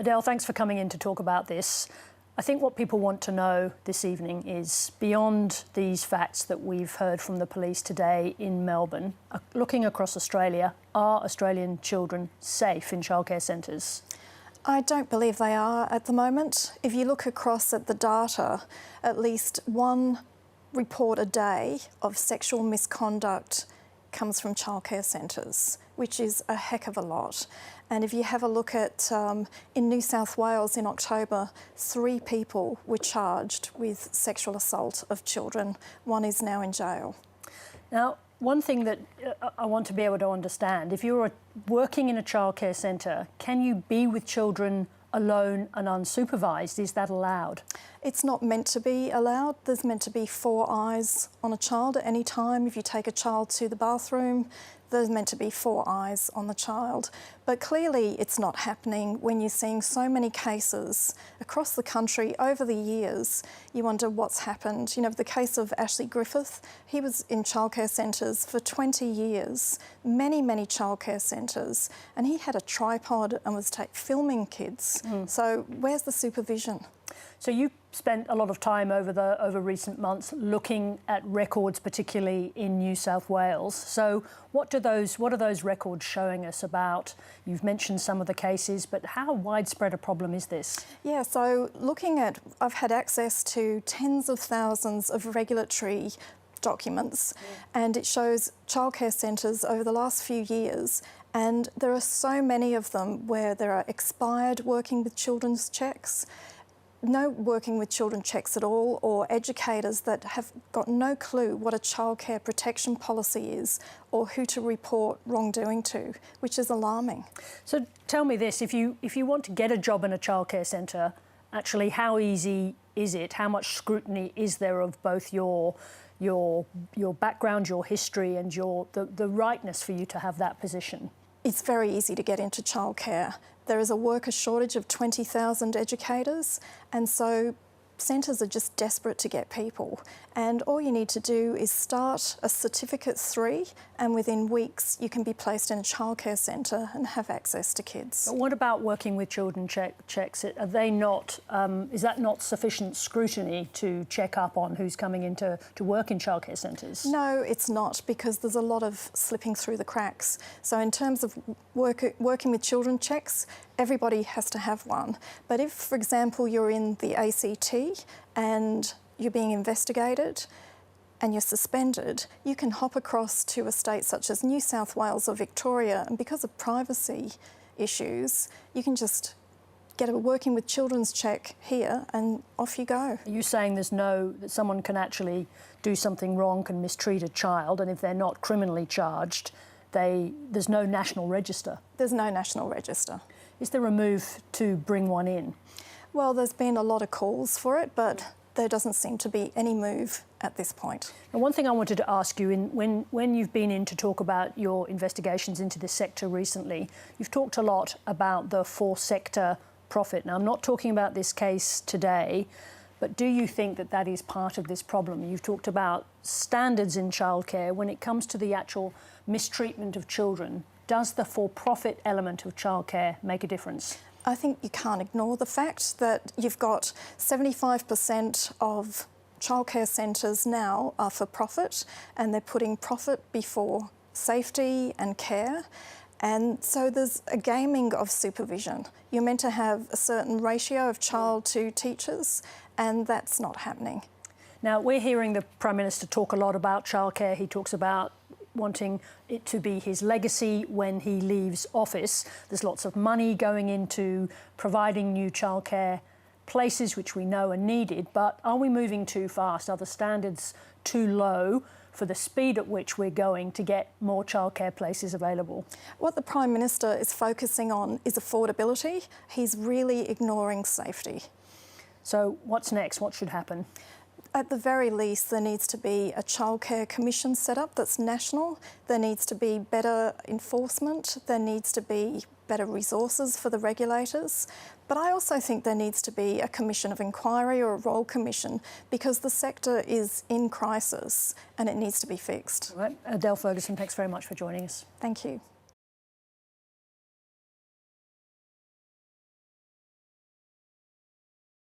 Adele, thanks for coming in to talk about this. I think what people want to know this evening is, beyond these facts that we've heard from the police today in Melbourne, looking across Australia, are Australian children safe in childcare centres? I don't believe they are at the moment. If you look across at the data, at least one report a day of sexual misconduct comes from childcare centres, which is a heck of a lot. And if you have a look at, in New South Wales in October, 3 people were charged with sexual assault of children. 1 is now in jail. Now, one thing that I want to be able to understand, if you're working in a childcare centre, can you be with children alone and unsupervised? Is that allowed? It's not meant to be allowed. There's meant to be 4 eyes on a child at any time. If you take a child to the bathroom, there's meant to be 4 eyes on the child. But clearly it's not happening when you're seeing so many cases across the country over the years. You wonder what's happened. You know, the case of Ashley Griffith, he was in childcare centres for 20 years, many childcare centres, and he had a tripod and was filming kids. So where's the supervision? So you spent a lot of time over recent months looking at records, particularly in New South Wales. So what are those records showing us about? You've mentioned some of the cases, but how widespread a problem is this? Yeah, so I've had access to tens of thousands of regulatory documents, and it shows childcare centres over the last few years, and there are so many of them where there are expired working with children's checks, no working with children checks at all, or educators that have got no clue what a childcare protection policy is or who to report wrongdoing to, which is alarming. So tell me this, if you want to get a job in a childcare centre, actually how easy is it? How much scrutiny is there of both your background, your history and the rightness for you to have that position? It's very easy to get into childcare. There is a worker shortage of 20,000 educators, and so centres are just desperate to get people. And all you need to do is start a Certificate 3, and within weeks you can be placed in a childcare centre and have access to kids. But what about working with children checks? Are they not? Is that not sufficient scrutiny to check up on who's coming in to work in childcare centres? No, it's not, because there's a lot of slipping through the cracks. So in terms of working with children checks, everybody has to have one. But if, for example, you're in the ACT and you're being investigated and you're suspended, you can hop across to a state such as New South Wales or Victoria, and because of privacy issues, you can just get a working with children's check here and off you go. Are you saying that someone can actually do something wrong, can mistreat a child, and if they're not criminally charged, there's no national register? There's no national register. Is there a move to bring one in? Well, there's been a lot of calls for it, but there doesn't seem to be any move at this point. And one thing I wanted to ask you, when you've been in to talk about your investigations into this sector recently, you've talked a lot about the 4-sector profit. Now, I'm not talking about this case today, but do you think that is part of this problem? You've talked about standards in childcare. When it comes to the actual mistreatment of children, does the for-profit element of childcare make a difference? I think you can't ignore the fact that you've got 75% of childcare centres now are for profit, and they're putting profit before safety and care. And so there's a gaming of supervision. You're meant to have a certain ratio of child to teachers, and that's not happening. Now, we're hearing the Prime Minister talk a lot about childcare. He talks about wanting it to be his legacy when he leaves office. There's lots of money going into providing new childcare places, which we know are needed, but are we moving too fast? Are the standards too low for the speed at which we're going to get more childcare places available? What the Prime Minister is focusing on is affordability. He's really ignoring safety. So what's next? What should happen? At the very least, there needs to be a childcare commission set up that's national. There needs to be better enforcement. There needs to be better resources for the regulators. But I also think there needs to be a commission of inquiry or a royal commission, because the sector is in crisis and it needs to be fixed. All right. Adele Ferguson, thanks very much for joining us. Thank you.